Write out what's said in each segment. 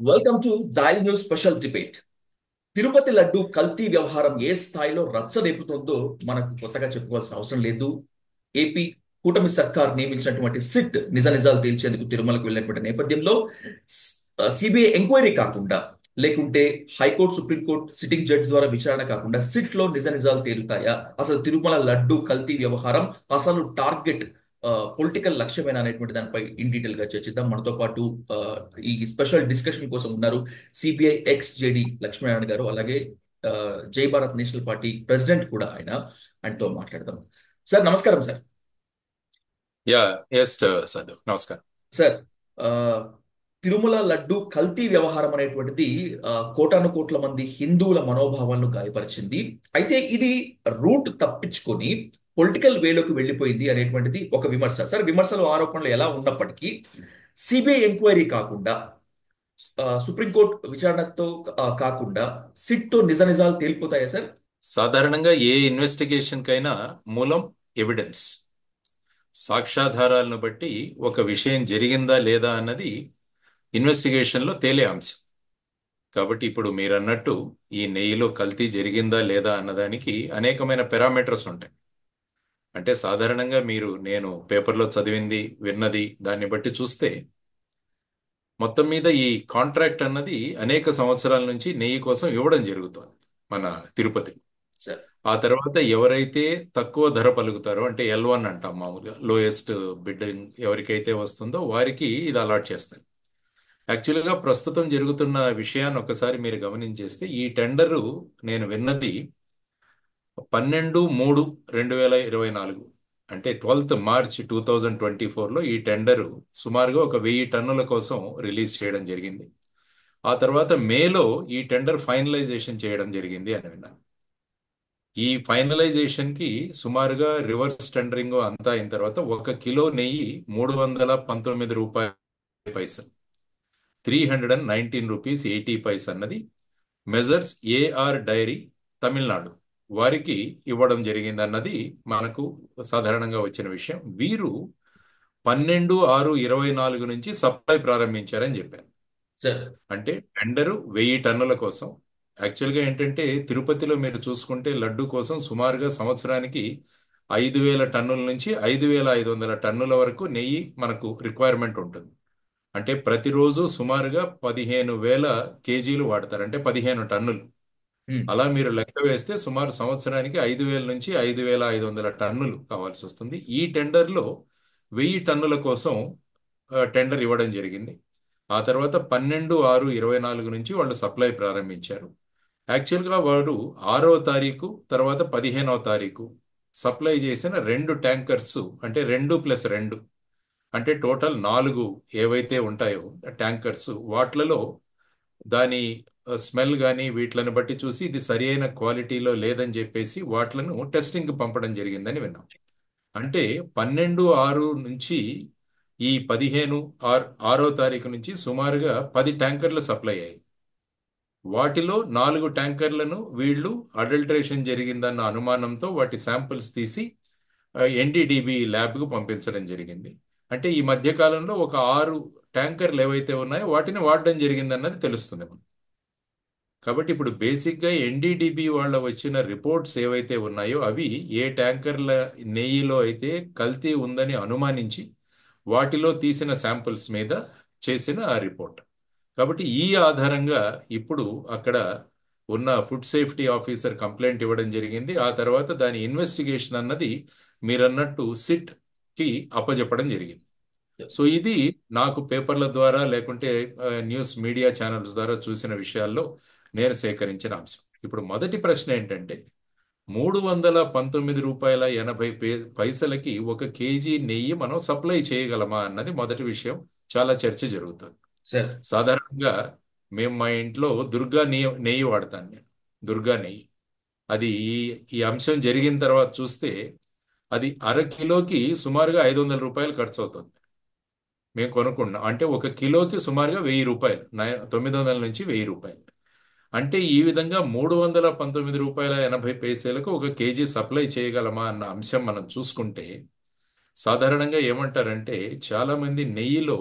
Welcome to దాయి news special debate. Tirupati laddu కల్తీ వ్యవహారం ఏ స్థాయిలో రచ్చరేపుతోందో మనకు కొత్తగా చెప్పుకోవాల్సిన అవసరం లేదు. ఏపీ కూటమి సర్కార్ నియమించినటువంటి సిట్ నిజ నిజాలు తేల్చేందుకు తిరుమలకు వెళ్ళినటువంటి నేపథ్యంలో సిబిఐ ఎంక్వైరీ కాకుండా, లేకుంటే హైకోర్టు సుప్రీంకోర్టు సిట్టింగ్ జడ్జి ద్వారా విచారణ కాకుండా సిట్ లో నిజ నిజాలు తేలుతాయా? అసలు తిరుమల లడ్డు కల్తీ వ్యవహారం అసలు టార్గెట్ పొలిటికల్ లక్ష్యమేనా అనేటువంటి దానిపై ఇన్ డీటెయిల్ గా చర్చిద్దాం. మనతో పాటు ఆ, ఈ స్పెషల్ డిస్కషన్ కోసం ఉన్నారు సిబిఐ ఎక్స్ జేడి లక్ష్మీనారాయణ గారు, అలాగే ఆ, జై భారత్ నేషనల్ పార్టీ ప్రెసిడెంట్ కూడా ఆయనతో మాట్లాడదాం. సార్ నమస్కారం సార్. యా ఎస్ సార్, నమస్కారం. సార్, ఆ, తిరుమల లడ్డు కల్తీ వ్యవహారం అనేటువంటిది కోటాను కోట్ల మంది హిందువుల మనోభావాలను గాయపరిచింది. అయితే ఇది రూట్ తప్పించుకొని పొలిటికల్ వేలోకి వెళ్ళిపోయింది అనేటువంటిది ఒక విమర్శ. సార్, విమర్శలు ఆరోపణలు ఎలా ఉన్నప్పటికీ సిబిఐ ఎంక్వైరీ కాకుండా, సుప్రీంకోర్టు విచారణతో కాకుండా సిట్ తో నిజ నిజాలు తేలిపోతాయా సార్? సాధారణంగా ఏ ఇన్వెస్టిగేషన్ కైనా మూలం ఎవిడెన్స్, సాక్ష్యాధారాలను బట్టి ఒక విషయం జరిగిందా లేదా అన్నది ఇన్వెస్టిగేషన్ లో తేలే అంశం. కాబట్టి ఇప్పుడు మీరు అన్నట్టు ఈ నెయ్యిలో కల్తీ జరిగిందా లేదా అన్నదానికి అనేకమైన పారామీటర్స్ ఉంటాయి. అంటే సాధారణంగా నేను పేపర్లో చదివింది, విన్నది దాన్ని బట్టి చూస్తే మొత్తం మీద ఈ కాంట్రాక్ట్ అన్నది అనేక సంవత్సరాల నుంచి నెయ్యి కోసం ఇవ్వడం జరుగుతుంది మన తిరుపతి. సార్. ఆ తర్వాత ఎవరైతే తక్కువ ధర పలుకుతారో, అంటే L1 అంటాం మామూలుగా, లోయెస్ట్ బిడ్డింగ్ ఎవరికైతే వస్తుందో వారికి ఇది అలాట్ చేస్తారు. యాక్చువల్గా ప్రస్తుతం జరుగుతున్న విషయాన్ని ఒకసారి మీరు గమనించేస్తే ఈ టెండరు నేను విన్నది 12/3/2024, అంటే 12th March 2024లో ఈ టెండరు సుమారుగా ఒక 1000 టన్నుల కోసం రిలీజ్ చేయడం జరిగింది. ఆ తర్వాత మేలో ఈ టెండర్ ఫైనలైజేషన్ చేయడం జరిగింది అని విన్నాను. ఈ ఫైనలైజేషన్ కి సుమారుగా రివర్స్ టెండరింగ్ అంతా అయిన తర్వాత 1 కిలో నెయ్యి ₹319 ₹319.80 అన్నది మెజర్స్ ఏఆర్ డైరీ తమిళనాడు వారికి ఇవ్వడం జరిగింది అన్నది మనకు సాధారణంగా వచ్చిన విషయం. వీరు 12/6/24 నుంచి సప్లై ప్రారంభించారని చెప్పారు. సార్. అంటే టెండరు 1000 టన్నుల కోసం. యాక్చువల్గా ఏంటంటే తిరుపతిలో మీరు చూసుకుంటే లడ్డు కోసం సుమారుగా సంవత్సరానికి 5,000 టన్నుల నుంచి 5,500 టన్నుల వరకు నెయ్యి మనకు రిక్వైర్మెంట్ ఉంటుంది. అంటే ప్రతిరోజు సుమారుగా 15,000 కేజీలు వాడతారు, అంటే 15 టన్నులు. ఉమ్. అలా మీరు లెక్క వేస్తే సుమారు సంవత్సరానికి 5,000 నుంచి 5,500 టన్నులు కావాల్సి వస్తుంది. ఈ టెండర్లో 1000 టన్నుల కోసం టెండర్ ఇవ్వడం జరిగింది. ఆ తర్వాత 12/6/24 నుంచి వాళ్ళు సప్లై ప్రారంభించారు. యాక్చువల్గా వారు 6వ తారీఖు తర్వాత 15వ తారీఖు సప్లై చేసిన 2 ట్యాంకర్స్, అంటే 2+2, అంటే టోటల్ 4 ఏవైతే ఉంటాయో ట్యాంకర్స్, వాట్లలో దాని స్మెల్ కానీ వీటిని బట్టి చూసి ఇది సరి అయిన క్వాలిటీలో లేదని చెప్పేసి వాట్లను టెస్టింగ్కి పంపడం జరిగిందని విన్నాం. అంటే 12/6 నుంచి ఈ 6వ తారీఖు నుంచి సుమారుగా 10 ట్యాంకర్లు సప్లై అయ్యాయి. వాటిలో 4 ట్యాంకర్లను వీళ్ళు అడల్టరేషన్ జరిగిందన్న అనుమానంతో వాటి శాంపిల్స్ తీసి ఎన్డీడీబీ ల్యాబ్కు పంపించడం జరిగింది. అంటే ఈ మధ్య కాలంలో ఒక 6 ట్యాంకర్లు ఏవైతే ఉన్నాయో వాటిని వాడడం జరిగిందన్నది తెలుస్తుంది మనకు. కాబట్టి ఇప్పుడు బేసిక్గా ఎన్డీడీబీ వాళ్ళ వచ్చిన రిపోర్ట్స్ ఏవైతే ఉన్నాయో అవి ఏ ట్యాంకర్ల నెయ్యిలో అయితే కల్తీ ఉందని అనుమానించి వాటిలో తీసిన శాంపిల్స్ మీద చేసిన ఆ రిపోర్ట్. కాబట్టి ఈ ఆధారంగా ఇప్పుడు అక్కడ ఉన్న ఫుడ్ సేఫ్టీ ఆఫీసర్ కంప్లైంట్ ఇవ్వడం జరిగింది. ఆ తర్వాత దాని ఇన్వెస్టిగేషన్ అన్నది మీరన్నట్టు సిట్ కి అప్పజెప్పడం జరిగింది. సో ఇది నాకు పేపర్ల ద్వారా లేకుంటే న్యూస్ మీడియా ఛానల్స్ ద్వారా చూసిన విషయాల్లో నేను సేకరించిన అంశం. ఇప్పుడు మొదటి ప్రశ్న ఏంటంటే, ₹319.80 ఒక కేజీ నెయ్యి మనం సప్లై చేయగలమా అన్నది మొదటి విషయం. చాలా చర్చ జరుగుతుంది. సార్. సాధారణంగా మేము మా ఇంట్లో దుర్గా నెయ్యి వాడతాను నేను. దుర్గా నెయ్యి అది ఈ అంశం జరిగిన తర్వాత చూస్తే అది 1/2 కిలోకి సుమారుగా ₹500 ఖర్చు అవుతుంది. మేము కొనుక్కున్నాం అంటే 1 కిలోకి సుమారుగా ₹1000, 900 నుంచి ₹1000. అంటే ఈ విధంగా ₹319.80 ఒక కేజీ సప్లై చేయగలమా అన్న అంశం మనం చూసుకుంటే, సాధారణంగా ఏమంటారంటే చాలా మంది నెయ్యిలో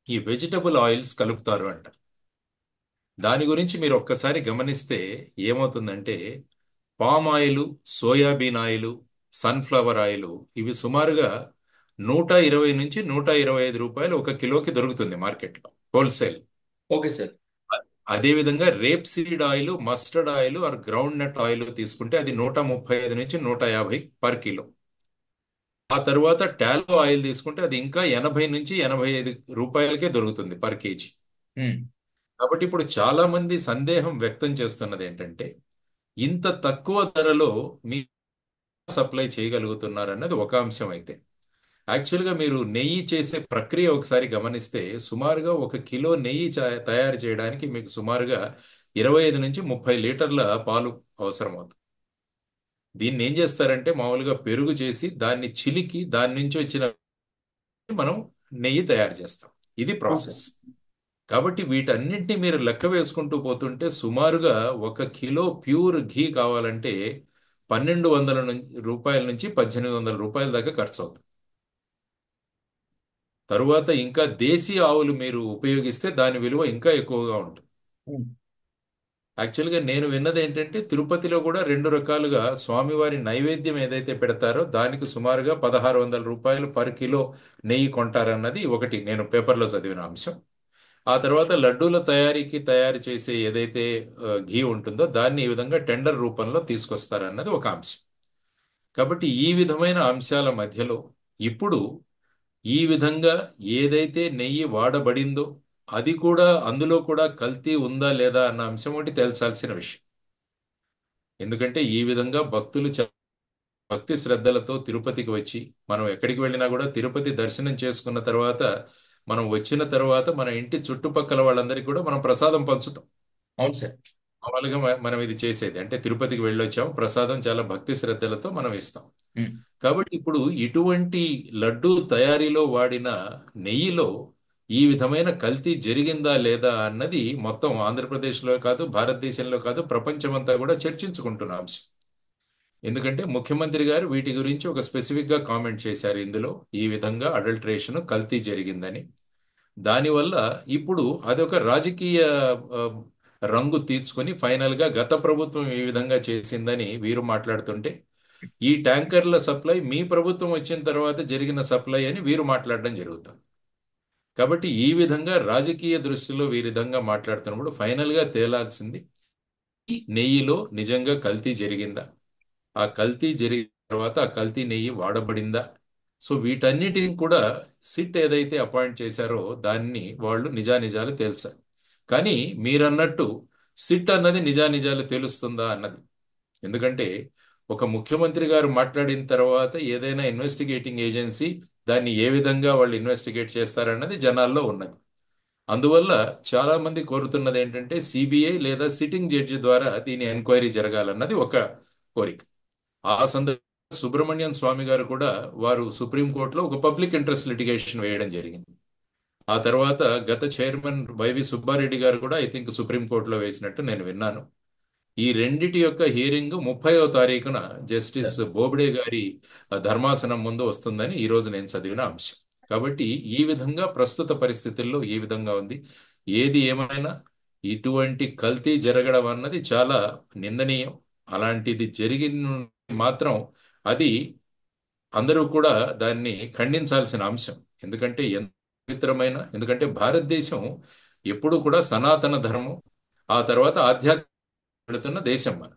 ఈ వెజిటబుల్ ఆయిల్స్ కలుపుతారు అంటారు. దాని గురించి మీరు ఒక్కసారి గమనిస్తే ఏమవుతుందంటే palm oil, soybean oil, sunflower oil ఇవి సుమారుగా 120 నుంచి 125 రూపాయలు ఒక కిలోకి దొరుకుతుంది మార్కెట్లో, హోల్సేల్. Okay sir. అదేవిధంగా rapeseed oil, mustard oil or groundnut oil తీసుకుంటే అది 135 నుంచి 150 పర్ కిలో. ఆ తరువాత టాలో ఆయిల్ తీసుకుంటే అది ఇంకా 80 నుంచి 85 రూపాయలకే దొరుకుతుంది పర్ కేజీ. ఉమ్, కాబట్టి ఇప్పుడు చాలా మంది సందేహం వ్యక్తం చేస్తున్నది ఏంటంటే ఇంత తక్కువ ధరలో మీ సప్లై చేయగలుగుతున్నారన్నది ఒక అంశం. అయితే యాక్చువల్గా మీరు నెయ్యి చేసే ప్రక్రియ ఒకసారి గమనిస్తే సుమారుగా ఒక కిలో నెయ్యి తయారు చేయడానికి మీకు సుమారుగా 25 నుంచి 30 లీటర్ల పాలు అవసరం అవుతుంది. దీన్ని ఏం చేస్తారంటే మామూలుగా పెరుగు చేసి దాన్ని చిలికి దాని నుంచి వచ్చిన మనం నెయ్యి తయారు చేస్తాం. ఇది అవును సార్. ప్రాసెస్. కాబట్టి వీటన్నింటినీ మీరు లెక్క వేసుకుంటూ పోతుంటే సుమారుగా ఒక కిలో ప్యూర్ ఘీ కావాలంటే 1200 రూపాయల నుంచి 1800 రూపాయల దాకా ఖర్చు అవుతుంది. తరువాత ఇంకా దేశీ ఆవులు మీరు ఉపయోగిస్తే దాని విలువ ఇంకా ఎక్కువగా ఉంటుంది. ఉమ్, యాక్చువల్గా నేను విన్నది ఏంటంటే తిరుపతిలో కూడా రెండు రకాలుగా స్వామివారి నైవేద్యం ఏదైతే పెడతారో దానికి సుమారుగా 1600 రూపాయలు పర్ కిలో నెయ్యి కొంటారన్నది ఒకటి నేను పేపర్లో చదివిన అంశం. ఆ తర్వాత లడ్డూల తయారీకి తయారు చేసే ఏదైతే ఘీ ఉంటుందో దాన్ని ఈ విధంగా టెండర్ రూపంలో తీసుకొస్తారన్నది ఒక అంశం. కాబట్టి ఈ విధమైన అంశాల మధ్యలో ఇప్పుడు ఈ విధంగా ఏదైతే నెయ్యి వాడబడిందో అది కూడా అందులో కూడా కల్తీ ఉందా లేదా అన్న అంశం ఒకటి తేల్చాల్సిన విషయం. ఎందుకంటే ఈ విధంగా భక్తులు భక్తి శ్రద్ధలతో తిరుపతికి వచ్చి మనం ఎక్కడికి వెళ్ళినా కూడా తిరుపతి దర్శనం చేసుకున్న తర్వాత మనం వచ్చిన తర్వాత మన ఇంటి చుట్టుపక్కల వాళ్ళందరికీ కూడా మనం ప్రసాదం పంచుతాం. అవును సార్. మామూలుగా మనం ఇది చేసేది అంటే తిరుపతికి వెళ్ళొచ్చాం ప్రసాదం చాలా భక్తి శ్రద్ధలతో మనం ఇస్తాం. ఉమ్, కాబట్టి ఇప్పుడు ఇటువంటి లడ్డు తయారీలో వాడిన నెయ్యిలో ఈ విధమైన కల్తీ జరిగిందా లేదా అన్నది మొత్తం ఆంధ్రప్రదేశ్లో కాదు, భారతదేశంలో కాదు, ప్రపంచమంతా కూడా చర్చించుకుంటున్న అంశం. ఎందుకంటే ముఖ్యమంత్రి గారు వీటి గురించి ఒక స్పెసిఫిక్ గా కామెంట్ చేశారు, ఇందులో ఈ విధంగా అడల్ట్రేషన్ కల్తీ జరిగిందని. దానివల్ల ఇప్పుడు అదొక రాజకీయ ఆ, రంగు తీసుకొని ఫైనల్ గా గత ప్రభుత్వం ఈ విధంగా చేసిందని వీరు మాట్లాడుతుంటే ఈ ట్యాంకర్ల సప్లై మీ ప్రభుత్వం వచ్చిన తర్వాత జరిగిన సప్లై అని వీరు మాట్లాడడం జరుగుతుంది. కాబట్టి ఈ విధంగా రాజకీయ దృష్టిలో వీరి విధంగా మాట్లాడుతున్నప్పుడు ఫైనల్ గా తేలాల్సింది ఈ నెయ్యిలో నిజంగా కల్తీ జరిగిందా, ఆ కల్తీ జరిగిన తర్వాత ఆ కల్తీ నెయ్యి వాడబడిందా. సో వీటన్నిటిని కూడా సిట్ ఏదైతే అపాయింట్ చేశారో దాన్ని వాళ్ళు నిజానిజాలు తేల్చాలి. కానీ మీరన్నట్టు సిట్ అన్నది నిజానిజాలు తెలుస్తుందా అన్నది. ఎందుకంటే ఒక ముఖ్యమంత్రి గారు మాట్లాడిన తర్వాత ఏదైనా ఇన్వెస్టిగేటింగ్ ఏజెన్సీ దాన్ని ఏ విధంగా వాళ్ళు ఇన్వెస్టిగేట్ చేస్తారన్నది జనాల్లో ఉన్నది. అందువల్ల చాలా మంది కోరుతున్నది ఏంటంటే సిబిఐ లేదా సిట్టింగ్ జడ్జి ద్వారా దీని ఎంక్వైరీ జరగాలన్నది ఒక కోరిక. ఆ సందర్భంగా సుబ్రహ్మణ్యం స్వామి గారు కూడా వారు సుప్రీంకోర్టులో ఒక పబ్లిక్ ఇంట్రెస్ట్ లిటిగేషన్ వేయడం జరిగింది. ఆ తర్వాత గత చైర్మన్ వైవి సుబ్బారెడ్డి గారు కూడా ఐ థింక్ సుప్రీంకోర్టులో వేసినట్టు నేను విన్నాను. ఈ రెండిటి యొక్క హియరింగ్ 30వ తారీఖున జస్టిస్ సార్. బోబ్డే గారి ధర్మాసనం ముందు వస్తుందని ఈ రోజు నేను చదివిన అంశం. కాబట్టి ఈ విధంగా ప్రస్తుత పరిస్థితుల్లో ఈ విధంగా ఉంది. ఏది ఏమైనా ఇటువంటి కల్తీ జరగడం అన్నది చాలా నిందనీయం. అలాంటిది జరిగిన మాత్రం అది అందరూ కూడా దాన్ని ఖండించాల్సిన అంశం. ఎందుకంటే ఎంత పవిత్రమైన, ఎందుకంటే భారతదేశం ఎప్పుడు కూడా సనాతన ధర్మం ఆ తర్వాత ఆధ్యాత్మిక వెళుతున్న దేశం మనం.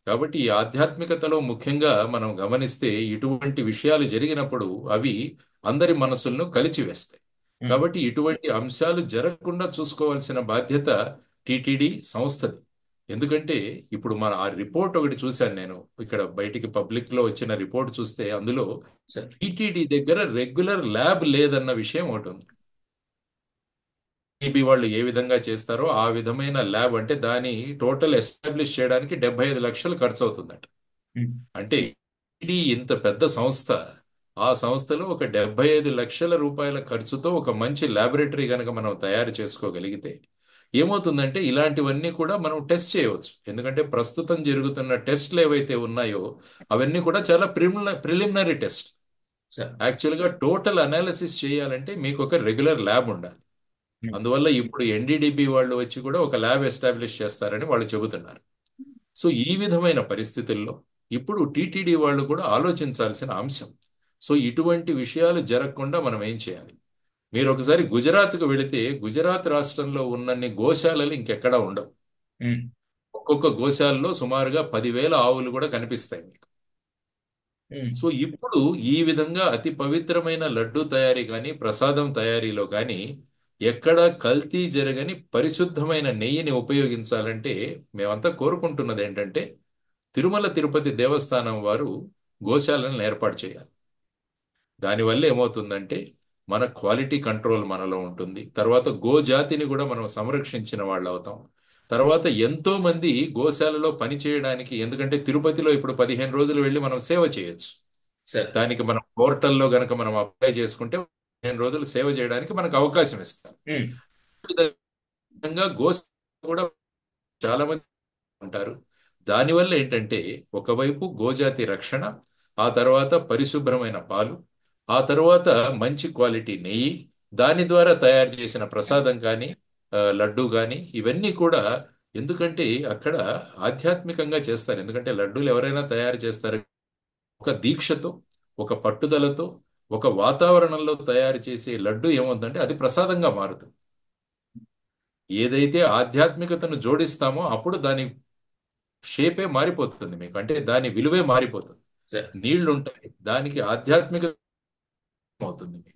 కాబట్టి ఈ ఆధ్యాత్మికతలో ముఖ్యంగా మనం గమనిస్తే ఇటువంటి విషయాలు జరిగినప్పుడు అవి అందరి మనసులను కలిచివేస్తాయి. ఉమ్, కాబట్టి ఇటువంటి అంశాలు జరగకుండా చూసుకోవాల్సిన బాధ్యత టిటిడి సంస్థది. ఎందుకంటే ఇప్పుడు మన ఆ రిపోర్ట్ ఒకటి చూశాను నేను, ఇక్కడ బయటికి పబ్లిక్ లో వచ్చిన రిపోర్ట్ చూస్తే అందులో సార్. టిటిడి దగ్గర రెగ్యులర్ ల్యాబ్ లేదన్న విషయం ఒకటి ఉంది. ఈబీ వాళ్ళు ఏ విధంగా చేస్తారో ఆ విధమైన ల్యాబ్ అంటే దాని టోటల్ ఎస్టాబ్లిష్ చేయడానికి 75 లక్షలు ఖర్చు అవుతుందట. ఉమ్, అంటే ఇది ఇంత పెద్ద సంస్థ, ఆ సంస్థలో ఒక 75 లక్షల రూపాయల ఖర్చుతో ఒక మంచి ల్యాబొరేటరీ కనుక మనం తయారు చేసుకోగలిగితే ఏమవుతుందంటే ఇలాంటివన్నీ కూడా మనం టెస్ట్ చేయవచ్చు. ఎందుకంటే ప్రస్తుతం జరుగుతున్న టెస్ట్లు ఏవైతే ఉన్నాయో అవన్నీ కూడా చాలా ప్రిలిమినరీ టెస్ట్. సార్. యాక్చువల్గా టోటల్ అనాలిసిస్ చేయాలంటే మీకు ఒక రెగ్యులర్ ల్యాబ్ ఉండాలి. ఉమ్, అందువల్ల ఇప్పుడు ఎన్డీడీబీ వాళ్ళు వచ్చి కూడా ఒక ల్యాబ్ ఎస్టాబ్లిష్ చేస్తారని వాళ్ళు చెబుతున్నారు. సో ఈ విధమైన పరిస్థితుల్లో ఇప్పుడు టీటీడీ వాళ్ళు కూడా ఆలోచించాల్సిన అంశం. సో ఇటువంటి విషయాలు జరగకుండా మనం ఏం చేయాలి? మీరు ఒకసారి గుజరాత్కు వెళితే గుజరాత్ రాష్ట్రంలో ఉన్నన్ని గోశాలలు ఇంకెక్కడా ఉండవు. ఉమ్, ఒక్కొక్క గోశాలలో సుమారుగా 10,000 ఆవులు కూడా కనిపిస్తాయి మీకు. ఉమ్. సో ఇప్పుడు ఈ విధంగా అతి పవిత్రమైన లడ్డు తయారీ కానీ ప్రసాదం తయారీలో కానీ ఎక్కడ కల్తీ జరగని పరిశుద్ధమైన నెయ్యిని ఉపయోగించాలంటే మేమంతా కోరుకుంటున్నది ఏంటంటే తిరుమల తిరుపతి దేవస్థానం వారు గోశాలను ఏర్పాటు చేయాలి. దానివల్ల ఏమవుతుందంటే మన క్వాలిటీ కంట్రోల్ మనలో ఉంటుంది. తర్వాత గోజాతిని కూడా మనం సంరక్షించిన వాళ్ళు అవుతాం. తర్వాత ఎంతో మంది గోశాలలో పని చేయడానికి, ఎందుకంటే తిరుపతిలో ఇప్పుడు 15 రోజులు వెళ్ళి మనం సేవ చేయొచ్చు. సార్. దానికి మనం పోర్టల్లో గనక మనం అప్లై చేసుకుంటే 15 రోజులు సేవ చేయడానికి మనకు అవకాశం ఇస్తారు. ఉమ్, ఈ విధంగా గోశాల కూడా చాలా మంది ఉంటారు. దానివల్ల ఏంటంటే ఒకవైపు గోజాతి రక్షణ, ఆ తర్వాత పరిశుభ్రమైన పాలు, ఆ తర్వాత మంచి క్వాలిటీ నెయ్యి, దాని ద్వారా తయారు చేసిన ప్రసాదం కానీ లడ్డు కానీ ఇవన్నీ కూడా, ఎందుకంటే అక్కడ ఆధ్యాత్మికంగా చేస్తారు. ఎందుకంటే లడ్డూలు ఎవరైనా తయారు చేస్తారు ఒక దీక్షతో, ఒక పట్టుదలతో, ఒక వాతావరణంలో తయారు చేసే లడ్డు ఏమవుతుందంటే అది ప్రసాదంగా మారుతుంది. ఏదైతే ఆధ్యాత్మికతను జోడిస్తామో అప్పుడు దాని షేపే మారిపోతుంది మీకు, అంటే దాని విలువే మారిపోతుంది. సార్. నీళ్లు ఉంటాయి, దానికి ఆధ్యాత్మిక అవుతుంది మీకు.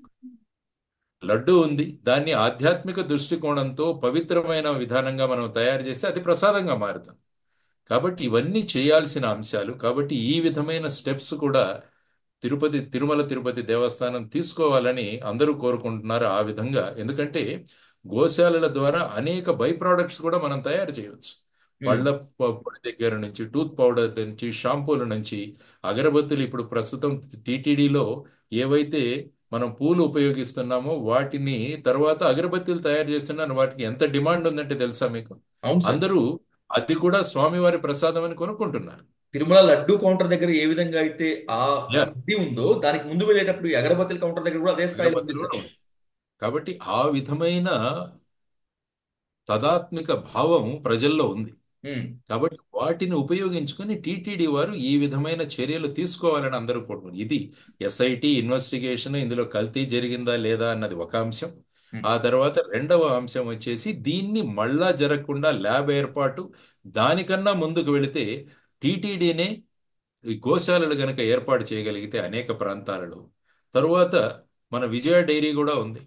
లడ్డు ఉంది, దాన్ని ఆధ్యాత్మిక దృష్టికోణంతో పవిత్రమైన విధానంగా మనం తయారు చేస్తే అది ప్రసాదంగా మారుతుంది. కాబట్టి ఇవన్నీ చేయాల్సిన అంశాలు. కాబట్టి ఈ విధమైన స్టెప్స్ కూడా తిరుమల తిరుపతి దేవస్థానం తీసుకోవాలని అందరూ కోరుకుంటున్నారు. ఆ విధంగా, ఎందుకంటే గోశాలల ద్వారా అనేక బై ప్రోడక్ట్స్ కూడా మనం తయారు చేయవచ్చు. ఉమ్, పళ్ళ పొడి దగ్గర నుంచి, టూత్ పౌడర్ నుంచి, షాంపూల నుంచి, అగరబత్తులు. ఇప్పుడు ప్రస్తుతం టీటీడీలో ఏవైతే మనం పూలు ఉపయోగిస్తున్నామో వాటిని తర్వాత అగరబత్తీలు తయారు చేస్తున్నారు. వాటికి ఎంత డిమాండ్ ఉందంటే తెలుసా మీకు? అవును సార్. అందరూ అది కూడా స్వామివారి ప్రసాదం అని కొనుక్కుంటున్నారు. తిరుమల లడ్డు కౌంటర్ దగ్గర ఏ విధంగా అయితే ఆ యా, ఇది ఉందో, దానికి ముందు వెళ్ళేటప్పుడు ఈ అగరబత్తిల కౌంటర్ దగ్గర కూడా అదే స్థాయిలో ఉంది అగరబత్తులు సార్. కూడా ఉంది. కాబట్టి ఆ విధమైన తదాత్మిక భావం ప్రజల్లో ఉంది. ఉమ్, కాబట్టి వాటిని ఉపయోగించుకొని టీటీడీ వారు ఈ విధమైన చర్యలు తీసుకోవాలని అందరూ కోరుకుంటున్నారు. ఇది ఎస్ఐటి ఇన్వెస్టిగేషన్, ఇందులో కల్తీ జరిగిందా లేదా అన్నది ఒక అంశం. ఉమ్. ఆ తర్వాత రెండవ అంశం వచ్చేసి దీన్ని మళ్ళా జరగకుండా ల్యాబ్ ఏర్పాటు. దానికన్నా ముందుకు వెళితే టీటీడీనే ఈ గోశాలలు గనక ఏర్పాటు చేయగలిగితే అనేక ప్రాంతాలలో, తరువాత మన విజయ డైరీ కూడా ఉంది.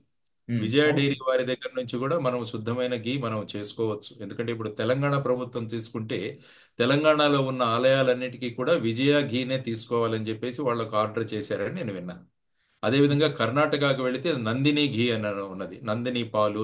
ఉమ్. విజయ అవును. డైరీ వారి దగ్గర నుంచి కూడా మనం శుద్ధమైన ఘీ మనం చేసుకోవచ్చు. ఎందుకంటే ఇప్పుడు తెలంగాణ ప్రభుత్వం తీసుకుంటే తెలంగాణలో ఉన్న ఆలయాలన్నిటికీ కూడా విజయ ఘీనే తీసుకోవాలని చెప్పేసి వాళ్ళకు ఆర్డర్ చేశారని నేను విన్నాను. అదేవిధంగా కర్ణాటకకు వెళితే నందిని ఘీ అని ఉన్నది. నందిని పాలు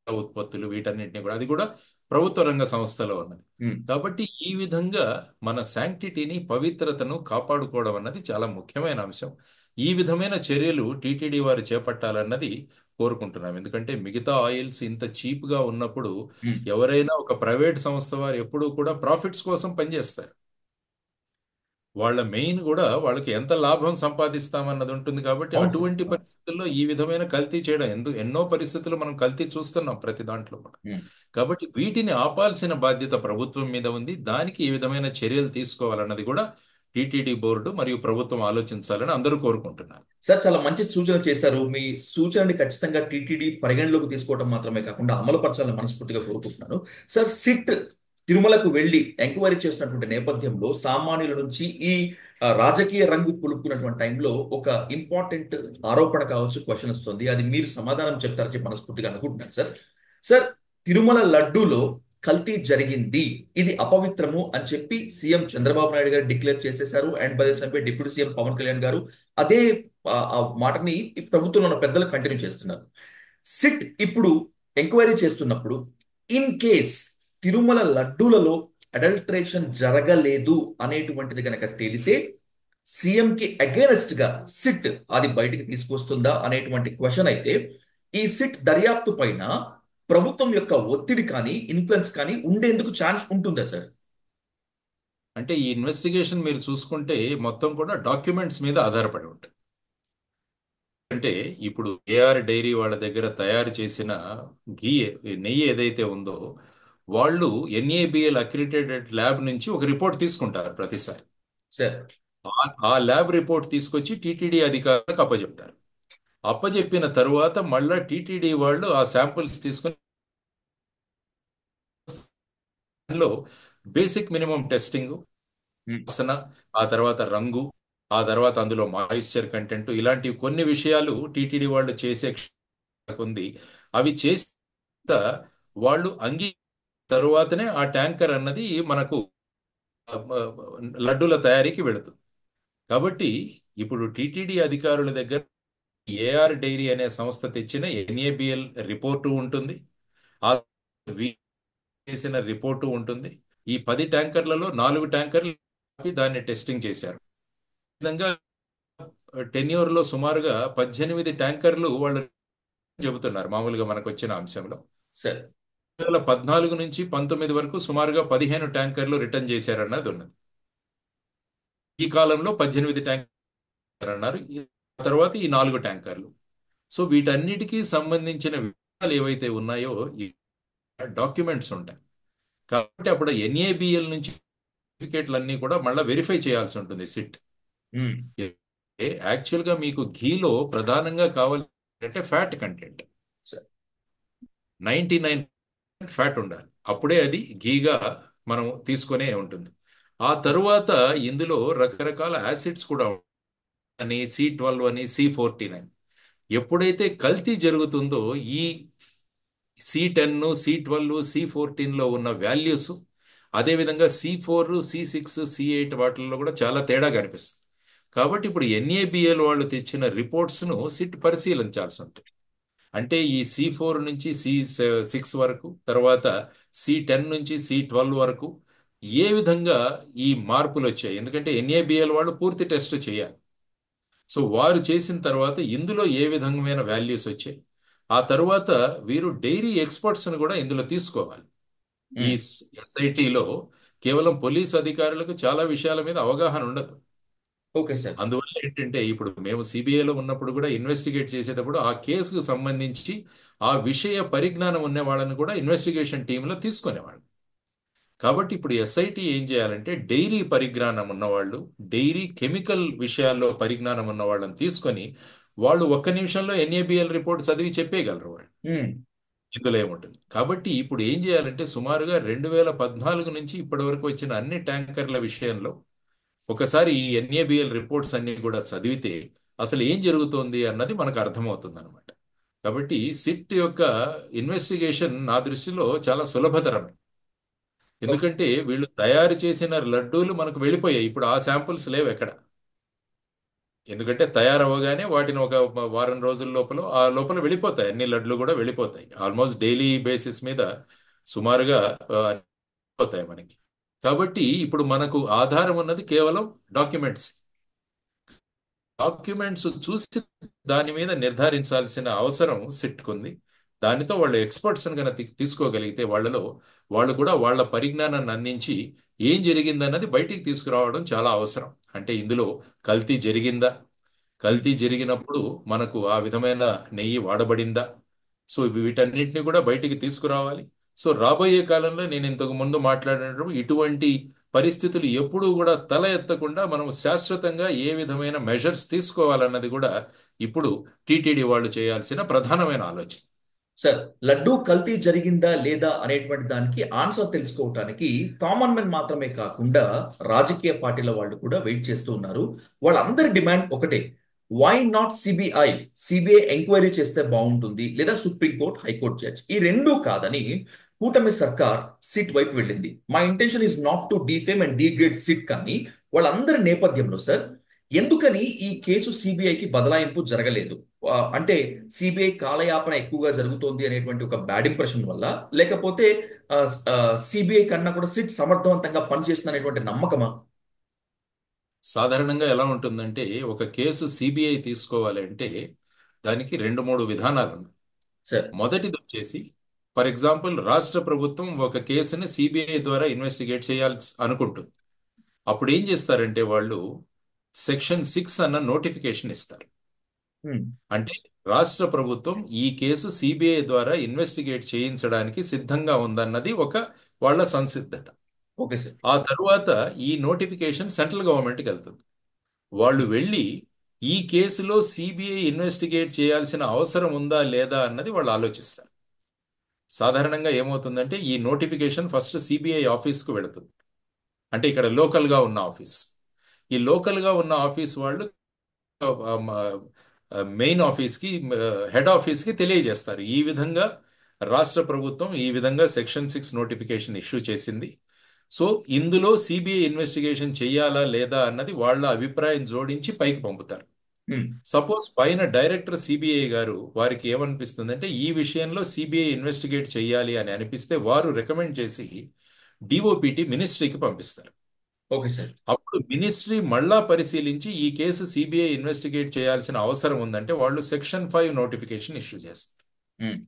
ఉత్పత్తులు వీటన్నిటిని కూడా, అది కూడా ప్రభుత్వ రంగ సంస్థలో ఉన్నది. ఉమ్. కాబట్టి ఈ విధంగా మన శాంక్టిటీని, పవిత్రతను కాపాడుకోవడం అన్నది చాలా ముఖ్యమైన అంశం. ఈ విధమైన చర్యలు టీటీడీ వారు చేపట్టాలన్నది కోరుకుంటున్నాం. ఎందుకంటే మిగతా ఆయిల్స్ ఇంత చీప్గా ఉన్నప్పుడు ఉమ్. ఎవరైనా ఒక ప్రైవేట్ సంస్థ వారు ఎప్పుడూ కూడా ప్రాఫిట్స్ కోసం పనిచేస్తారు. వాళ్ళ మెయిన్ కూడా వాళ్ళకి ఎంత లాభం సంపాదిస్తామన్నది ఉంటుంది. కాబట్టి అవును సార్. అటువంటి అవును. పరిస్థితుల్లో ఈ విధమైన కల్తీ చేయడం ఎన్నో పరిస్థితులు మనం కల్తీ చూస్తున్నాం ప్రతి దాంట్లో కూడా. ఉమ్. కాబట్టి వీటిని ఆపాల్సిన బాధ్యత ప్రభుత్వం మీద ఉంది. దానికి ఈ విధమైన చర్యలు తీసుకోవాలన్నది కూడా టీటీడీ బోర్డు మరియు ప్రభుత్వం ఆలోచించాలని అందరూ కోరుకుంటున్నారు. సార్, చాలా మంచి సూచన చేశారు. మీ సూచనని ఖచ్చితంగా టీటీడీ పరిగణలోకి తీసుకోవడం మాత్రమే కాకుండా అమలు పరచాలని మనస్ఫూర్తిగా కోరుకుంటున్నాను. సార్, సిట్ తిరుమలకు వెళ్లి ఎంక్వైరీ చేస్తున్నటువంటి నేపథ్యంలో సామాన్యుల నుంచి ఈ రాజకీయ రంగు పులుపుకున్నటువంటి టైంలో ఒక ఇంపార్టెంట్ ఆరోపణ కావచ్చు, క్వశ్చన్ వస్తుంది. అది మీరు సమాధానం చెప్తారని చెప్పి మనస్ఫూర్తిగా అనుకుంటున్నాను సార్. సార్, తిరుమల లడ్డూలో కల్తీ జరిగింది, ఇది అపవిత్రము అని చెప్పి సీఎం చంద్రబాబు నాయుడు గారు డిక్లేర్ చేసేశారు. And by the same way deputy CM Pawan Kalyan garu అదే ఆ మాటని ఈ ప్రభుత్వంలో ఉన్న పెద్దలు కంటిన్యూ చేస్తున్నారు. సిట్ ఇప్పుడు ఎంక్వైరీ చేస్తున్నప్పుడు ఇన్ కేస్ తిరుమల లడ్డూలలో అడల్ట్రేషన్ జరగలేదు అనేటువంటిది కనుక తేలితే సీఎం కి అగేనెస్ట్ గా సిట్ అది బయటికి తీసుకొస్తుందా అనేటువంటి క్వశ్చన్ అయితే, ఈ సిట్ దర్యాప్తు పైన ప్రభుత్వం యొక్క ఒత్తిడి కానీ ఇన్ఫ్లుయెన్స్ కానీ ఉండేందుకు ఛాన్స్ ఉంటుందా సార్? అంటే ఈ ఇన్వెస్టిగేషన్ మీరు చూసుకుంటే మొత్తం కూడా డాక్యుమెంట్స్ మీద ఆధారపడి ఉంటుంది. అంటే ఇప్పుడు ఏఆర్ డైరీ వాళ్ళ దగ్గర తయారు చేసిన ఘీ నెయ్యి ఏదైతే ఉందో వాళ్ళు ఎన్ఏబిఎల్ అక్రిడేటెడ్ ల్యాబ్ నుంచి ఒక రిపోర్ట్ తీసుకుంటారు ప్రతిసారి. సార్. ఆ ల్యాబ్ రిపోర్ట్ తీసుకొచ్చి టీటీడీ అధికారులకు అప్పచెప్తారు. అప్పచెప్పిన తరువాత మళ్ళా టీటీడీ వాళ్ళు ఆ శాంపుల్స్ తీసుకొని లో బేసిక్ మినిమం టెస్టింగ్, ఉమ్. వాసన, ఆ తర్వాత రంగు, ఆ తర్వాత అందులో మాయిశ్చర్ కంటెంట్, ఇలాంటివి కొన్ని విషయాలు టీటీడీ వాళ్ళు చేసే ఉంది. అవి చేసిన వాళ్ళు తరువాతనే ఆ ట్యాంకర్ అన్నది మనకు ఆ, ఆ, లడ్డూల తయారీకి వెళుతుంది. కాబట్టి ఇప్పుడు టీటీడీ అధికారుల దగ్గర ఏఆర్ డైరీ అనే సంస్థ తెచ్చిన ఎన్ఏబిఎల్ రిపోర్టు ఉంటుంది, ఆ చేసిన రిపోర్టు ఉంటుంది. ఈ 10 ట్యాంకర్లలో 4 ట్యాంకర్లు దాన్ని టెస్టింగ్ చేశారు. ఈ విధంగా టెన్యూర్లో సుమారుగా 18 ట్యాంకర్లు వాళ్ళు చెబుతున్నారు మామూలుగా మనకు వచ్చిన అంశంలో. సార్. 2014 నుంచి 19 వరకు సుమారుగా 15 ట్యాంకర్లు రిటర్న్ చేశారన్నది ఉన్నది. ఈ కాలంలో 18 ట్యాంకర్ అన్నారు. ఆ తర్వాత ఈ 4 ట్యాంకర్లు. సో వీటన్నిటికీ సంబంధించిన వివరాలు ఏవైతే ఉన్నాయో ఈ డాక్యుమెంట్స్ ఉంటాయి. కాబట్టి అప్పుడు ఎన్ఏబిఎల్ నుంచి సర్టిఫికేట్లు అన్నీ కూడా మళ్ళీ వెరిఫై చేయాల్సి ఉంటుంది సిట్. ఉమ్. యాక్చువల్గా మీకు ఘీలో ప్రధానంగా కావాలి అంటే ఫ్యాట్ కంటెంట్ సార్. 99% ఫ్యాట్ ఉండాలి. అప్పుడే అది ఘీగా మనం తీసుకునే ఉంటుంది. ఆ తరువాత ఇందులో రకరకాల యాసిడ్స్ కూడా అని C12 అని C14 అని. ఎప్పుడైతే కల్తీ జరుగుతుందో ఈ C10 C12 C14లో ఉన్న వాల్యూస్ అదేవిధంగా C4 C6 C8 వాటిల్లో కూడా చాలా తేడా కనిపిస్తుంది. కాబట్టి ఇప్పుడు ఎన్ఏబిఎల్ వాళ్ళు తెచ్చిన రిపోర్ట్స్ను సిట్ పరిశీలించాల్సి ఉంటుంది. అంటే ఈ C4 నుంచి C6 వరకు, తర్వాత C10 నుంచి C12 వరకు ఏ విధంగా ఈ మార్పులు వచ్చాయి. ఎందుకంటే ఎన్ఏబిఎల్ వాళ్ళు పూర్తి టెస్ట్ చేయాలి. సో వారు చేసిన తర్వాత ఇందులో ఏ విధమైన వాల్యూస్ వచ్చాయి. ఆ తరువాత వీరు డైరీ ఎక్స్పర్ట్స్ను కూడా ఇందులో తీసుకోవాలి. ఈ ఉమ్. ఎస్ఐటిలో కేవలం పోలీస్ అధికారులకు చాలా విషయాల మీద అవగాహన ఉండదు. Okay sir. అందువల్ల ఏంటంటే ఇప్పుడు మేము సిబిఐలో ఉన్నప్పుడు కూడా ఇన్వెస్టిగేట్ చేసేటప్పుడు ఆ కేసుకు సంబంధించి ఆ విషయ పరిజ్ఞానం ఉన్న వాళ్ళని కూడా ఇన్వెస్టిగేషన్ టీంలో తీసుకునేవాళ్ళు. కాబట్టి ఇప్పుడు ఎస్ఐటి ఏం చేయాలంటే డైరీ పరిజ్ఞానం ఉన్నవాళ్ళు, డైరీ కెమికల్ విషయాల్లో పరిజ్ఞానం ఉన్న వాళ్ళని తీసుకొని వాళ్ళు ఒక్క నిమిషంలో ఎన్ఏబిఎల్ రిపోర్ట్ చదివి చెప్పేయగలరు వాళ్ళు ఉమ్. ఇందులో ఏముంటుంది. కాబట్టి ఇప్పుడు ఏం చేయాలంటే సుమారుగా 2014 నుంచి ఇప్పటి వరకు వచ్చిన అన్ని ట్యాంకర్ల విషయంలో ఒకసారి ఈ ఎన్ఏబిఎల్ రిపోర్ట్స్ అన్ని కూడా చదివితే అసలు ఏం జరుగుతోంది అన్నది మనకు అర్థమవుతుంది అనమాట. కాబట్టి సిట్ యొక్క ఇన్వెస్టిగేషన్ నా దృష్టిలో చాలా సులభతరమే. ఓకే. ఎందుకంటే వీళ్ళు తయారు చేసిన లడ్డూలు మనకు వెళ్ళిపోయాయి. ఇప్పుడు ఆ శాంపుల్స్ లేవు ఎక్కడ. ఎందుకంటే తయారవగానే వాటిని ఒక వారం రోజుల లోపల ఆ లోపల వెళ్ళిపోతాయి. అన్ని లడ్లు కూడా వెళ్ళిపోతాయి. ఆల్మోస్ట్ డైలీ బేసిస్ మీద సుమారుగా పోతాయి మనకి. కాబట్టి ఇప్పుడు మనకు ఆధారం ఉన్నది కేవలం డాక్యుమెంట్స్. డాక్యుమెంట్స్ చూసి దాని మీద నిర్ధారించాల్సిన అవసరం సిట్కుంది. దానితో వాళ్ళు ఎక్స్పర్ట్స్ కనుక తీసుకోగలిగితే వాళ్ళు కూడా వాళ్ళ పరిజ్ఞానాన్ని అందించి ఏం జరిగిందన్నది బయటికి తీసుకురావడం చాలా అవసరం. అంటే ఇందులో కల్తీ జరిగిందా, కల్తీ జరిగినప్పుడు మనకు ఆ విధమైన నెయ్యి వాడబడిందా, సో వీటన్నిటిని కూడా బయటికి తీసుకురావాలి. సో రాబోయే కాలంలో నేను ఇంతకు ముందు మాట్లాడినప్పుడు ఇటువంటి పరిస్థితులు ఎప్పుడూ కూడా తల ఎత్తకుండా మనం శాశ్వతంగా ఏ విధమైన మెజర్స్ తీసుకోవాలన్నది కూడా ఇప్పుడు టీటీడీ వాళ్ళు చేయాల్సిన ప్రధానమైన ఆలోచన. సార్, లడ్డూ కల్తీ జరిగిందా లేదా అనేటువంటి దానికి ఆన్సర్ తెలుసుకోవటానికి కామన్ మెన్ మాత్రమే కాకుండా రాజకీయ పార్టీల వాళ్ళు కూడా వెయిట్ చేస్తూ ఉన్నారు. వాళ్ళందరి డిమాండ్ ఒకటే: why not CBI? CBI enquiry చేస్తే బాగుంటుంది, లేదా సుప్రీంకోర్టు, హైకోర్టు జడ్జ్. ఈ రెండూ కాదని కూటమి సర్కార్ సిట్ వైపు వెళ్ళింది. మా intention is not to defame and degrade SIT, కానీ వాళ్ళందరి నేపథ్యంలో సార్, ఎందుకని ఈ కేసు సిబిఐకి బదలాయింపు జరగలేదు? అంటే సిబిఐ కాలయాపన ఎక్కువగా జరుగుతోంది అనేటువంటి ఒక బ్యాడ్ ఇంప్రెషన్ వల్ల, లేకపోతే సిబిఐ కన్నా కూడా సిట్ సమర్థవంతంగా పనిచేస్తుంది అనేటువంటి నమ్మకమా? సాధారణంగా ఎలా ఉంటుందంటే ఒక కేసు సిబిఐ తీసుకోవాలి అంటే దానికి 2-3 విధానాలు ఉన్నాయి. సార్. మొదటిది వచ్చేసి ఫర్ ఎగ్జాంపుల్ రాష్ట్ర ప్రభుత్వం ఒక కేసుని సిబిఐ ద్వారా ఇన్వెస్టిగేట్ చేయాల్సి అనుకుంటుంది. అప్పుడు ఏం చేస్తారంటే వాళ్ళు సెక్షన్ 6 అన్న నోటిఫికేషన్ ఇస్తారు. ఉమ్, అంటే రాష్ట్ర ప్రభుత్వం ఈ కేసు సిబిఐ ద్వారా ఇన్వెస్టిగేట్ చేయించడానికి సిద్ధంగా ఉందన్నది ఒక వాళ్ళ సంసిద్ధత. Okay sir. ఆ తరువాత ఈ నోటిఫికేషన్ సెంట్రల్ గవర్నమెంట్కి వెళ్తుంది. వాళ్ళు వెళ్ళి ఈ కేసులో సిబిఐ ఇన్వెస్టిగేట్ చేయాల్సిన అవసరం ఉందా లేదా అన్నది వాళ్ళు ఆలోచిస్తారు. సాధారణంగా ఏమవుతుందంటే ఈ నోటిఫికేషన్ ఫస్ట్ సిబిఐ ఆఫీస్కు వెళుతుంది. అంటే ఇక్కడ లోకల్గా ఉన్న ఆఫీస్. ఈ లోకల్గా ఉన్న ఆఫీస్ వాళ్ళు మెయిన్ ఆఫీస్కి, హెడ్ ఆఫీస్కి తెలియజేస్తారు. ఈ విధంగా రాష్ట్ర ప్రభుత్వం ఈ విధంగా సెక్షన్ 6 నోటిఫికేషన్ ఇష్యూ చేసింది. సో ఇందులో సిబిఐ ఇన్వెస్టిగేషన్ చెయ్యాలా లేదా అన్నది వాళ్ళ అభిప్రాయం జోడించి పైకి పంపుతారు. ఉమ్, సపోజ్ పైన డైరెక్టర్ సిబిఐ గారు వారికి ఏమనిపిస్తుందంటే ఈ విషయంలో సిబిఐ ఇన్వెస్టిగేట్ చేయాలి అని అనిపిస్తే వారు రికమెండ్ చేసి డిఓపిటి మినిస్ట్రీకి పంపిస్తారు. Okay sir. అప్పుడు మినిస్ట్రీ మళ్ళా పరిశీలించి ఈ కేసు సిబిఐ ఇన్వెస్టిగేట్ చేయాల్సిన అవసరం ఉందంటే వాళ్ళు సెక్షన్ 5 నోటిఫికేషన్ ఇష్యూ చేస్తారు. ఉమ్,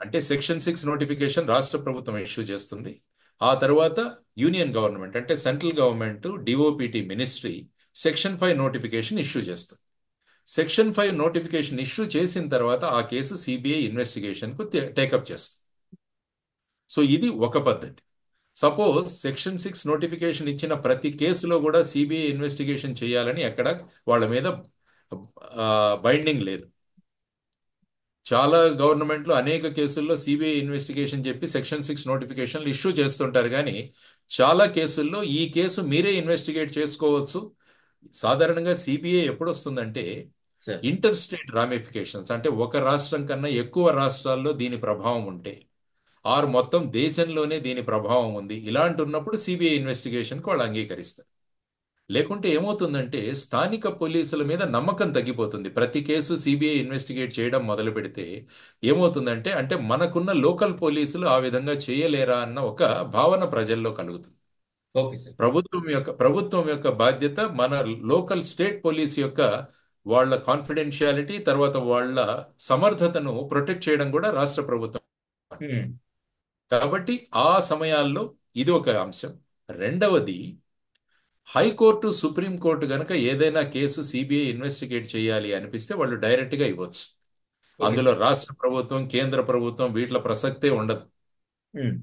అంటే సెక్షన్ 6 నోటిఫికేషన్ రాష్ట్ర ప్రభుత్వం ఇష్యూ చేస్తుంది. ఆ తర్వాత యూనియన్ గవర్నమెంట్ అంటే central government DoPT ministry section 5 notification issue చేస్తుంది. సెక్షన్ 5 నోటిఫికేషన్ ఇష్యూ చేసిన తర్వాత ఆ కేసు సిబిఐ ఇన్వెస్టిగేషన్కు టేకప్ చేస్తుంది. సో ఇది ఒక పద్ధతి. సపోజ్ సెక్షన్ 6 నోటిఫికేషన్ ఇచ్చిన ప్రతి కేసులో కూడా సిబిఐ ఇన్వెస్టిగేషన్ చేయాలని ఎక్కడ వాళ్ళ మీద బైండింగ్ లేదు. చాలా గవర్నమెంట్లు అనేక కేసుల్లో సిబిఐ ఇన్వెస్టిగేషన్ చెప్పి సెక్షన్ 6 నోటిఫికేషన్లు ఇష్యూ చేస్తుంటారు. కానీ చాలా కేసుల్లో ఈ కేసు మీరే ఇన్వెస్టిగేట్ చేసుకోవచ్చు. సాధారణంగా సిబిఐ ఎప్పుడు వస్తుందంటే సార్. ఇంటర్ స్టేట్ రామిఫికేషన్స్, అంటే ఒక రాష్ట్రం కన్నా ఎక్కువ రాష్ట్రాల్లో దీని ప్రభావం ఉంటే, ఆరు మొత్తం దేశంలోనే దీని ప్రభావం ఉంది, ఇలాంటి ఉన్నప్పుడు సిబిఐ ఇన్వెస్టిగేషన్కి వాళ్ళు అంగీకరిస్తారు. లేకుంటే ఏమవుతుందంటే స్థానిక పోలీసుల మీద నమ్మకం తగ్గిపోతుంది. ప్రతి కేసు సిబిఐ ఇన్వెస్టిగేట్ చేయడం మొదలు పెడితే ఏమవుతుందంటే అంటే మనకున్న లోకల్ పోలీసులు ఆ విధంగా చేయలేరా అన్న ఒక భావన ప్రజల్లో కలుగుతుంది. Okay sir. ప్రభుత్వం యొక్క బాధ్యత మన లోకల్ స్టేట్ పోలీస్ యొక్క వాళ్ళ కాన్ఫిడెన్షియాలిటీ, తర్వాత వాళ్ళ సమర్థతను ప్రొటెక్ట్ చేయడం కూడా రాష్ట్ర ప్రభుత్వం. ఉమ్, కాబట్టి ఆ సమయాల్లో ఇది ఒక అంశం. రెండవది, హైకోర్టు సుప్రీంకోర్టు గనక ఏదైనా కేసు సిబిఐ ఇన్వెస్టిగేట్ చేయాలి అనిపిస్తే వాళ్ళు డైరెక్ట్గా ఇవ్వచ్చు. ఓకే అందులో సార్. రాష్ట్ర ప్రభుత్వం, కేంద్ర ప్రభుత్వం వీటిల ప్రసక్తే ఉండదు. ఉమ్,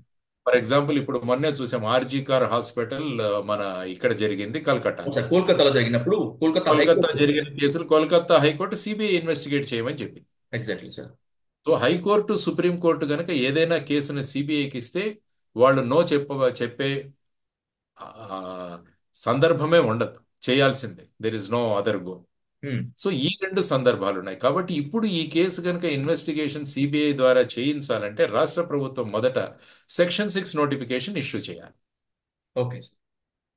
ఫర్ ఎగ్జాంపుల్ ఇప్పుడు మొన్నే చూసాం ఆర్జీకార్ హాస్పిటల్ మన ఇక్కడ జరిగింది అవును కలకట్టాలో. సార్. కోల్కతాలో జరిగినప్పుడు కోల్కతా కోల్కతా హైకోర్టు. జరిగిన కేసులు కోల్కతా హైకోర్టు సిబిఐ ఇన్వెస్టిగేట్ చేయమని చెప్పింది. Exactly sir. So high court supreme court గనక ఏదైనా కేసును సిబిఐకి ఇస్తే వాళ్ళు నో చెప్పే సందర్భమే ఉండదు. చేయాల్సిందే, there is no other go. Um, so ఈ రెండు సందర్భాలు ఉన్నాయి. కాబట్టి ఇప్పుడు ఈ కేసు కనుక ఇన్వెస్టిగేషన్ సిబిఐ ద్వారా చేయించాలంటే రాష్ట్ర ప్రభుత్వం మొదట సెక్షన్ 6 నోటిఫికేషన్ ఇష్యూ చేయాలి. Okay sir.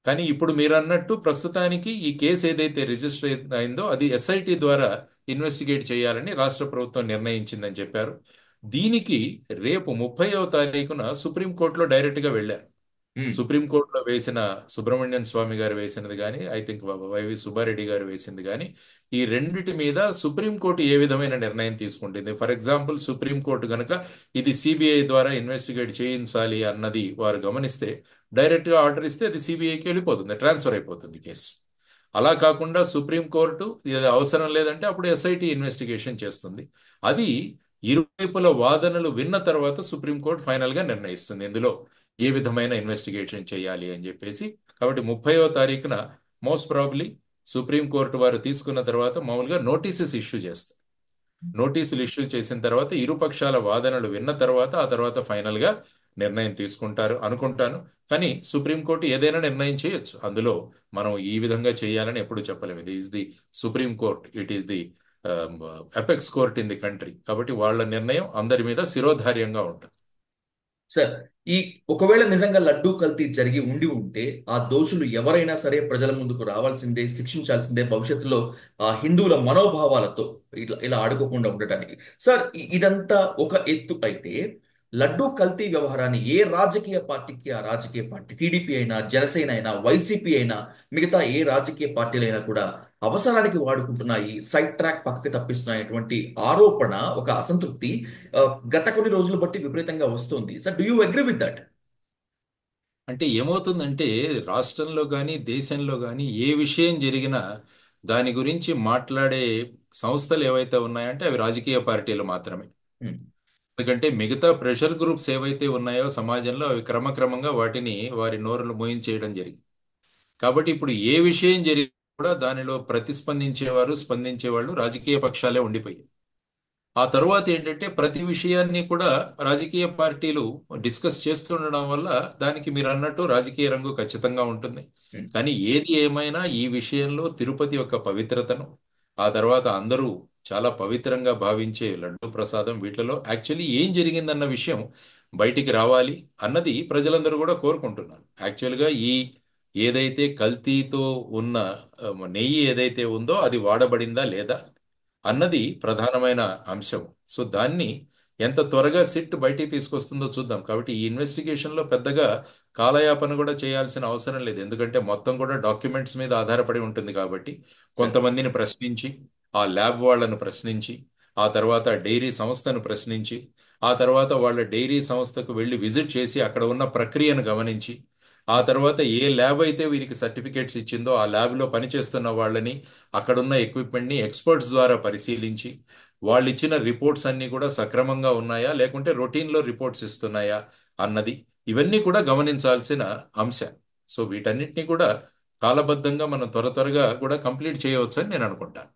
కానీ ఇప్పుడు మీరు అన్నట్టు ప్రస్తుతానికి ఈ కేసు ఏదైతే రిజిస్టర్ అయిందో అది ఎస్ఐటి ద్వారా ఇన్వెస్టిగేట్ చేయాలని రాష్ట్ర ప్రభుత్వం నిర్ణయించిందని చెప్పారు. దీనికి రేపు 30వ తారీఖున సుప్రీంకోర్టులో డైరెక్ట్గా వెళ్ళారు. ఉమ్, సుప్రీంకోర్టులో వేసిన సుబ్రహ్మణ్యన్ స్వామి గారు వేసినది కానీ, ఐ థింక్ వైవి సుబ్బారెడ్డి గారు వేసింది కానీ, ఈ రెండిటి మీద సుప్రీంకోర్టు ఏ విధమైన నిర్ణయం తీసుకుంటుంది. ఫర్ ఎగ్జాంపుల్ సుప్రీంకోర్టు గనక ఇది సిబిఐ ద్వారా ఇన్వెస్టిగేట్ చేయించాలి అన్నది వారు గమనిస్తే డైరెక్ట్గా ఆర్డర్ ఇస్తే అది సిబిఐకి వెళ్ళిపోతుంది, ట్రాన్స్ఫర్ అయిపోతుంది కేసు. అలా కాకుండా సుప్రీంకోర్టు ఇది అవసరం లేదంటే అప్పుడు ఎస్ఐటి ఇన్వెస్టిగేషన్ చేస్తుంది. అది ఇరువైపుల వాదనలు విన్న తర్వాత సుప్రీంకోర్టు ఫైనల్గా నిర్ణయిస్తుంది ఇందులో ఏ విధమైన ఇన్వెస్టిగేషన్ చేయాలి అని చెప్పేసి. కాబట్టి 30వ తారీఖున మోస్ట్ ప్రాబబ్లీ సుప్రీంకోర్టు వారు తీసుకున్న తర్వాత మామూలుగా నోటీసెస్ ఇష్యూ చేస్తారు. నోటీసులు ఇష్యూ చేసిన తర్వాత ఇరుపక్షాల వాదనలు విన్న తర్వాత ఆ తర్వాత ఫైనల్గా నిర్ణయం తీసుకుంటారు అనుకుంటాను. కానీ సుప్రీంకోర్టు ఏదైనా నిర్ణయం చేయొచ్చు. అందులో మనం ఈ విధంగా చేయాలని ఎప్పుడు చెప్పలేము. ఇది is the supreme court, it is the apex court in the country. కాబట్టి వాళ్ళ నిర్ణయం అందరి మీద శిరోధార్యంగా ఉంటుంది. సార్, ఈ ఒకవేళ నిజంగా లడ్డూ కల్తీ జరిగి ఉండి ఉంటే ఆ దోషులు ఎవరైనా సరే ప్రజల ముందుకు రావాల్సిందే, శిక్షించాల్సిందే భవిష్యత్తులో ఆ హిందువుల మనోభావాలతో ఇలా ఇలా ఆడుకోకుండా ఉండటానికి. సార్, ఇదంతా ఒక ఎత్తు అయితే లడ్డూ కల్తీ వ్యవహారాన్ని ఏ రాజకీయ పార్టీకి ఆ రాజకీయ పార్టీ, టీడీపీ అయినా, జనసేన అయినా, వైసీపీ అయినా, మిగతా ఏ రాజకీయ పార్టీలైనా కూడా అవసరానికి వాడుకుంటున్నాయి, సైడ్ ట్రాక్ పక్కకి తప్పిస్తున్నాయటువంటి ఆరోపణ, ఒక అసంతృప్తి ఆ, గత కొన్ని రోజులు బట్టి విపరీతంగా వస్తుంది. Sir, do you agree with that? అంటే ఏమవుతుందంటే రాష్ట్రంలో కానీ దేశంలో కానీ ఏ విషయం జరిగినా దాని గురించి మాట్లాడే సంస్థలు ఏవైతే ఉన్నాయంటే అవి రాజకీయ పార్టీలు మాత్రమే. ఉమ్, ఎందుకంటే మిగతా ప్రెషర్ గ్రూప్స్ ఏవైతే ఉన్నాయో సమాజంలో అవి క్రమక్రమంగా వాటిని వారి నోరులు మోయించేయడం జరిగింది. కాబట్టి ఇప్పుడు ఏ విషయం జరిగినా కూడా దానిలో ప్రతిస్పందించేవారు, స్పందించేవాళ్ళు రాజకీయ పక్షాలే ఉండిపోయాయి. ఆ తరువాత ఏంటంటే ప్రతి విషయాన్ని కూడా రాజకీయ పార్టీలు డిస్కస్ చేస్తుండడం వల్ల దానికి మీరు అన్నట్టు రాజకీయ రంగు ఖచ్చితంగా ఉంటుంది. ఉమ్, కానీ ఏది ఏమైనా ఈ విషయంలో తిరుపతి యొక్క పవిత్రతను, ఆ తర్వాత అందరూ చాలా పవిత్రంగా భావించే లడ్డూ ప్రసాదం, వీటిలో యాక్చువల్లీ ఏం జరిగిందన్న విషయం బయటికి రావాలి అన్నది ప్రజలందరూ కూడా కోరుకుంటున్నారు. యాక్చువల్గా ఈ ఏదైతే కల్తీతో ఉన్న నెయ్యి ఏదైతే ఉందో అది వాడబడిందా లేదా అన్నది ప్రధానమైన అంశం. సో దాన్ని ఎంత త్వరగా సిట్ బయటికి తీసుకొస్తుందో చూద్దాం. కాబట్టి ఈ ఇన్వెస్టిగేషన్ లో పెద్దగా కాలయాపన కూడా చేయాల్సిన అవసరం లేదు. ఎందుకంటే మొత్తం కూడా డాక్యుమెంట్స్ మీద ఆధారపడి ఉంటుంది కాబట్టి సార్. కొంతమందిని ప్రశ్నించి, ఆ ల్యాబ్ వాళ్ళను ప్రశ్నించి, ఆ తర్వాత డైరీ సంస్థను ప్రశ్నించి, ఆ తర్వాత వాళ్ళ డైరీ సంస్థకు వెళ్ళి విజిట్ చేసి అక్కడ ఉన్న ప్రక్రియను గమనించి, ఆ తర్వాత ఏ ల్యాబ్ అయితే వీరికి సర్టిఫికేట్స్ ఇచ్చిందో ఆ ల్యాబ్లో పనిచేస్తున్న వాళ్ళని, అక్కడున్న ఎక్విప్మెంట్ని ఎక్స్పర్ట్స్ ద్వారా పరిశీలించి వాళ్ళు ఇచ్చిన రిపోర్ట్స్ అన్ని కూడా సక్రమంగా ఉన్నాయా లేకుంటే రొటీన్లో రిపోర్ట్స్ ఇస్తున్నాయా అన్నది, ఇవన్నీ కూడా గమనించాల్సిన అంశం. సో వీటన్నిటిని కూడా కాలబద్ధంగా మనం త్వరగా కూడా కంప్లీట్ చేయవచ్చని నేను అనుకుంటాను.